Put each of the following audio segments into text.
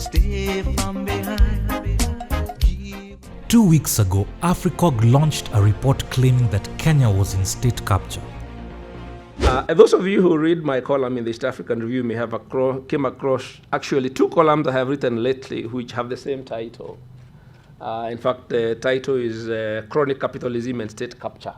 stay from behind. 2 weeks ago, AFRICOG launched a report claiming that Kenya was in state capture. Those of you who read my column in the East African Review may have came across actually 2 columns I have written lately which have the same title. In fact, the title is Chronic Capitalism and State Capture.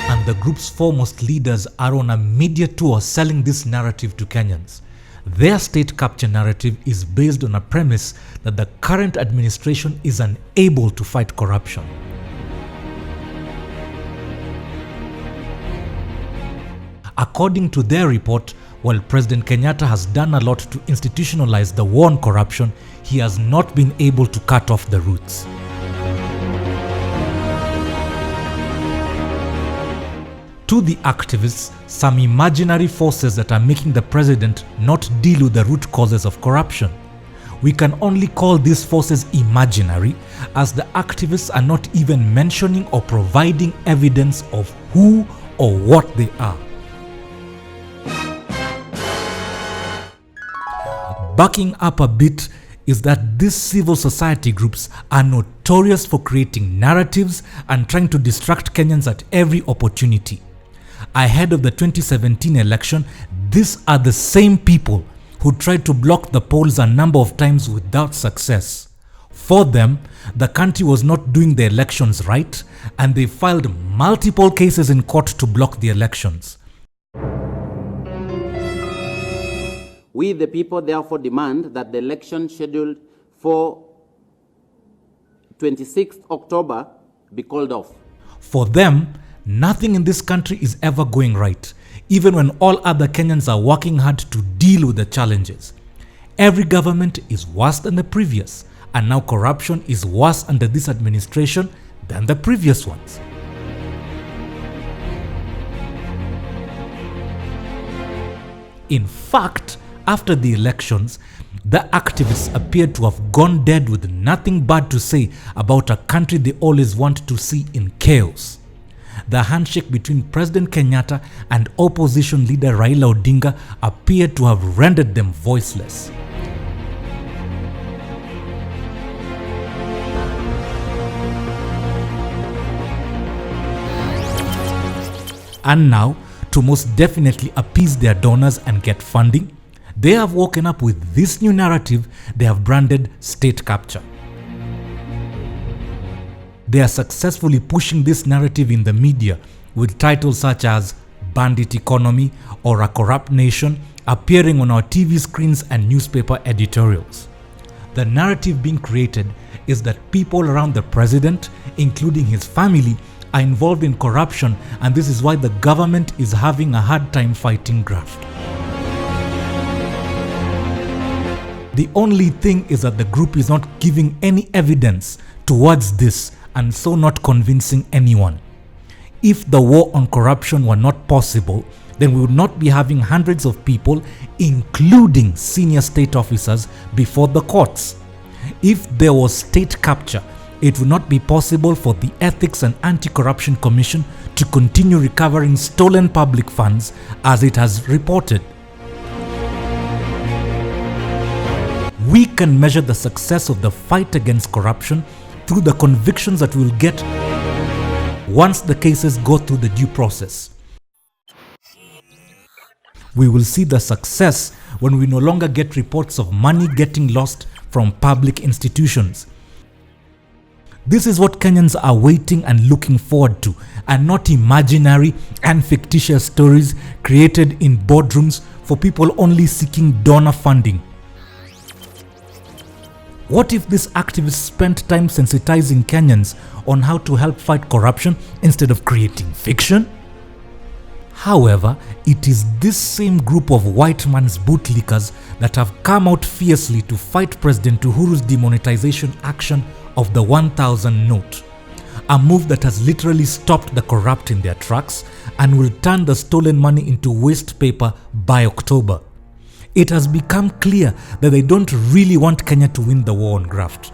And the group's foremost leaders are on a media tour selling this narrative to Kenyans. Their state capture narrative is based on a premise that the current administration is unable to fight corruption. According to their report, while President Kenyatta has done a lot to institutionalize the war on corruption, he has not been able to cut off the roots. To the activists, some imaginary forces that are making the president not deal with the root causes of corruption. We can only call these forces imaginary as the activists are not even mentioning or providing evidence of who or what they are. Backing up a bit is that these civil society groups are notorious for creating narratives and trying to distract Kenyans at every opportunity. Ahead of the 2017 election, these are the same people who tried to block the polls a number of times without success. For them, the country was not doing the elections right, and they filed multiple cases in court to block the elections. We, the people, therefore demand that the election scheduled for 26th October be called off. For them, nothing in this country is ever going right, even when all other Kenyans are working hard to deal with the challenges. Every government is worse than the previous, and now corruption is worse under this administration than the previous ones. In fact, after the elections, the activists appeared to have gone dead with nothing bad to say about a country they always want to see in chaos. The handshake between President Kenyatta and opposition leader Raila Odinga appeared to have rendered them voiceless. And now, to most definitely appease their donors and get funding, they have woken up with this new narrative they have branded state capture. They are successfully pushing this narrative in the media with titles such as Bandit Economy or A Corrupt Nation appearing on our TV screens and newspaper editorials. The narrative being created is that people around the president, including his family, are involved in corruption, and this is why the government is having a hard time fighting graft. The only thing is that the group is not giving any evidence towards this and so not convincing anyone. If the war on corruption were not possible, then we would not be having hundreds of people, including senior state officers, before the courts. If there was state capture, it would not be possible for the Ethics and Anti-Corruption Commission to continue recovering stolen public funds as it has reported. We can measure the success of the fight against corruption through the convictions that we'll get once the cases go through the due process. We will see the success when we no longer get reports of money getting lost from public institutions. This is what Kenyans are waiting and looking forward to, and not imaginary and fictitious stories created in boardrooms for people only seeking donor funding. What if these activists spent time sensitizing Kenyans on how to help fight corruption instead of creating fiction? However, it is this same group of white man's bootlickers that have come out fiercely to fight President Uhuru's demonetization action of the 1,000 note, a move that has literally stopped the corrupt in their tracks and will turn the stolen money into waste paper by October. It has become clear that they don't really want Kenya to win the war on graft.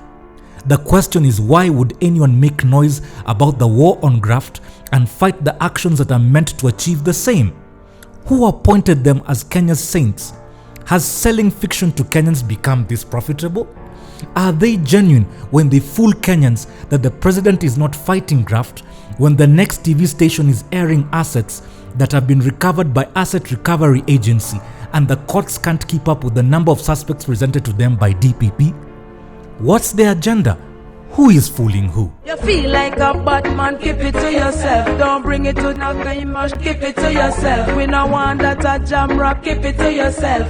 The question is, why would anyone make noise about the war on graft and fight the actions that are meant to achieve the same? Who appointed them as Kenya's saints? Has selling fiction to Kenyans become this profitable? Are they genuine when they fool Kenyans that the president is not fighting graft when the next TV station is airing assets that have been recovered by Asset Recovery Agency and the courts can't keep up with the number of suspects presented to them by DPP? What's their agenda? Who is fooling who? You feel like a bad man, keep it to yourself. Don't bring it to Naka, you must keep it to yourself. We no want that a jam rock, keep it to yourself.